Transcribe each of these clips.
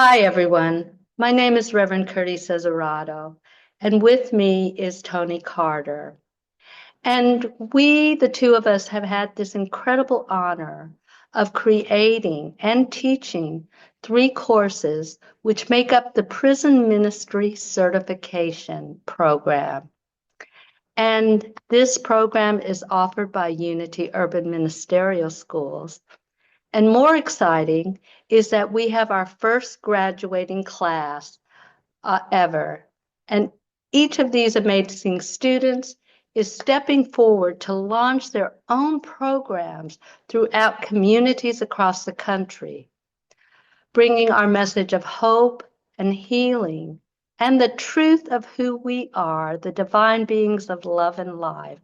Hi, everyone. My name is Reverend Curdy Cesarado, and with me is Tony Carter. And we, the two of us, have had this incredible honor of creating and teaching three courses which make up the Prison Ministry Certification Program. And this program is offered by Unity Urban Ministerial Schools. And more exciting is that we have our first graduating class ever. And each of these amazing students is stepping forward to launch their own programs throughout communities across the country, bringing our message of hope and healing and the truth of who we are, the divine beings of love and life,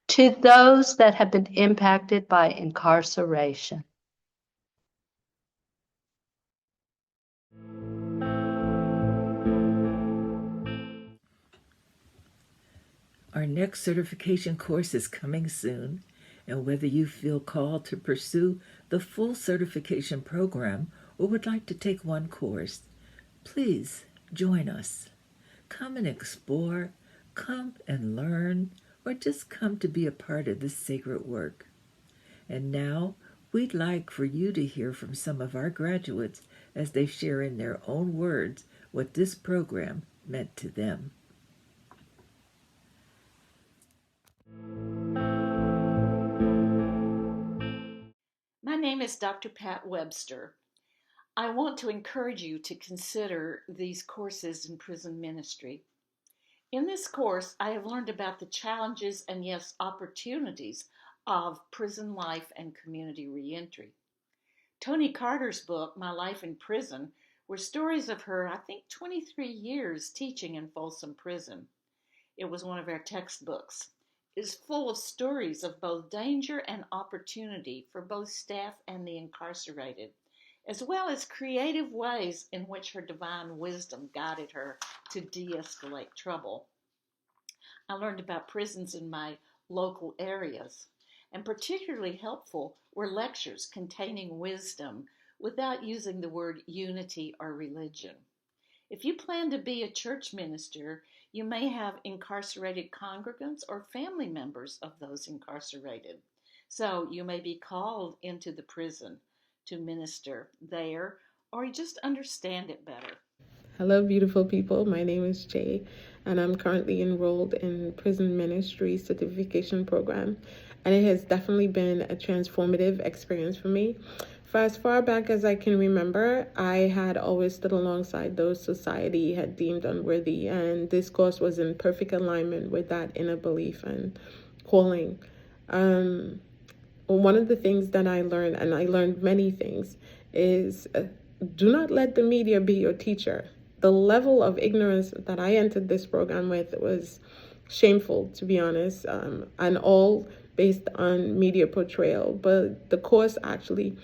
to those that have been impacted by incarceration. Our next certification course is coming soon, and whether you feel called to pursue the full certification program or would like to take one course, please join us. Come and explore, come and learn, or just come to be a part of this sacred work. And now, we'd like for you to hear from some of our graduates as they share in their own words what this program meant to them. My name is Dr. Pat Webster. I want to encourage you to consider these courses in prison ministry. In this course, I have learned about the challenges and, yes, opportunities of prison life and community reentry. Tony Carter's book, My Life in Prison, were stories of her, I think, 23 years teaching in Folsom Prison. It was one of our textbooks. It is full of stories of both danger and opportunity for both staff and the incarcerated, as well as creative ways in which her divine wisdom guided her to de escalate trouble. I learned about prisons in my local areas, and particularly helpful were lectures containing wisdom without using the word unity or religion. If you plan to be a church minister, you may have incarcerated congregants or family members of those incarcerated. So you may be called into the prison to minister there or just understand it better. Hello, beautiful people. My name is Jay, and I'm currently enrolled in Prison Ministry Certification Program, and it has definitely been a transformative experience for me. For as far back as I can remember, I had always stood alongside those society had deemed unworthy, and this course was in perfect alignment with that inner belief and calling. Um, One of the things that I learned, and I learned many things, is do not let the media be your teacher. The level of ignorance that I entered this program with was shameful, to be honest, and all based on media portrayal. But the course actually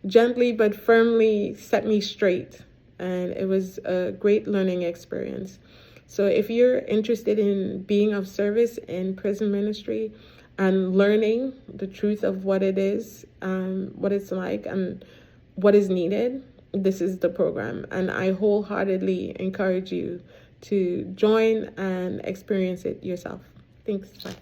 gently but firmly set me straight, and it was a great learning experience. So if you're interested in being of service in prison ministry and learning the truth of what it is, what it's like, and what is needed, this is the program. And I wholeheartedly encourage you to join and experience it yourself. Thanks. Bye.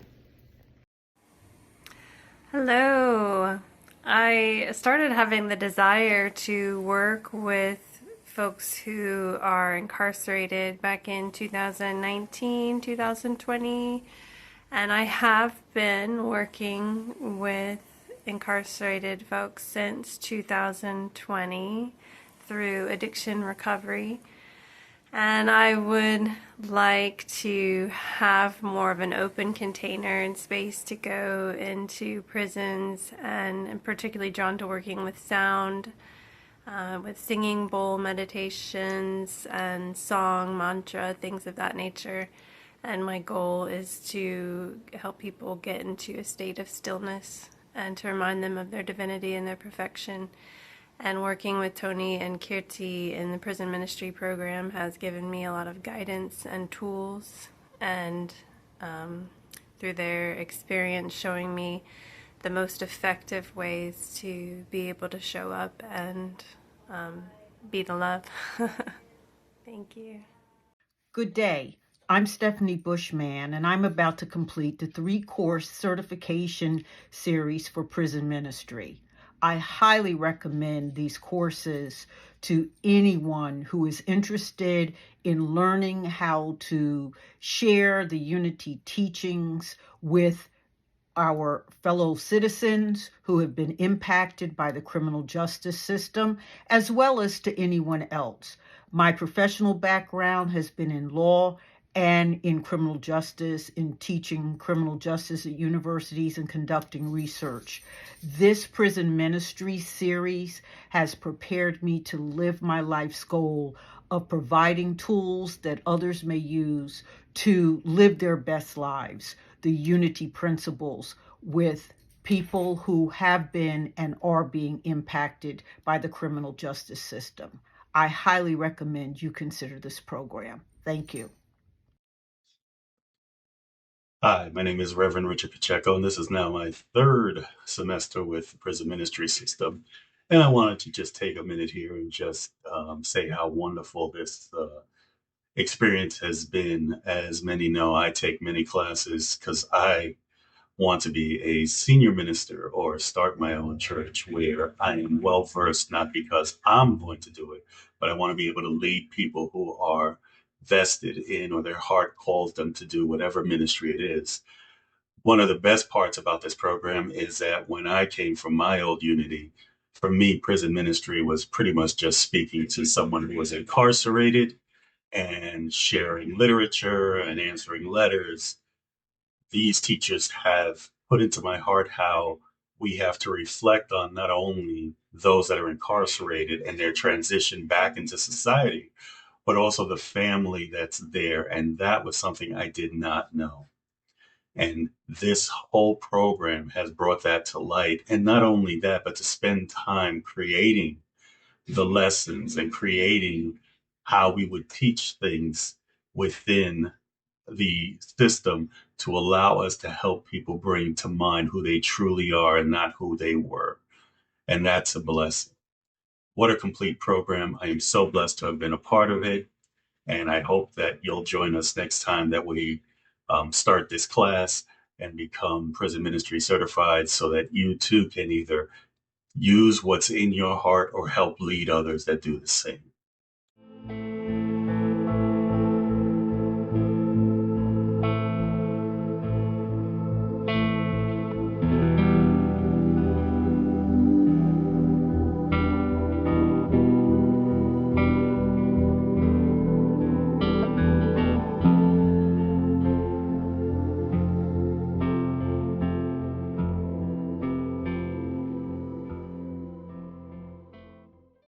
Hello. I started having the desire to work with folks who are incarcerated back in 2019, 2020, and I have been working with incarcerated folks since 2020 through addiction recovery. And I would like to have more of an open container and space to go into prisons, and I'm particularly drawn to working with sound, with singing bowl meditations and song, mantra, things of that nature. And my goal is to help people get into a state of stillness and to remind them of their divinity and their perfection. And working with Tony and Kirti in the prison ministry program has given me a lot of guidance and tools, and through their experience showing me the most effective ways to be able to show up and be the love. Thank you. Good day. I'm Stephanie Bushman, and I'm about to complete the 3-course certification series for prison ministry. I highly recommend these courses to anyone who is interested in learning how to share the unity teachings with our fellow citizens who have been impacted by the criminal justice system, as well as to anyone else. My professional background has been in law and in criminal justice, in teaching criminal justice at universities and conducting research. This prison ministry series has prepared me to live my life's goal of providing tools that others may use to live their best lives, the unity principles with people who have been and are being impacted by the criminal justice system. I highly recommend you consider this program. Thank you. Hi, my name is Reverend Richard Pacheco, and this is now my third semester with the prison ministry system. And I wanted to just take a minute here and just say how wonderful this experience has been. As many know, I take many classes because I want to be a senior minister or start my own church where I am well versed, not because I'm going to do it, but I want to be able to lead people who are vested in or their heart calls them to do whatever ministry it is. One of the best parts about this program is that when I came from my old unity, for me, prison ministry was pretty much just speaking to someone who was incarcerated and sharing literature and answering letters. These teachers have put into my heart how we have to reflect on not only those that are incarcerated and their transition back into society, but also the family that's there. And that was something I did not know. And this whole program has brought that to light. And not only that, but to spend time creating the lessons and creating how we would teach things within the system to allow us to help people bring to mind who they truly are and not who they were. And that's a blessing. What a complete program. I am so blessed to have been a part of it. And I hope that you'll join us next time that we start this class and become prison ministry certified so that you too can either use what's in your heart or help lead others that do the same.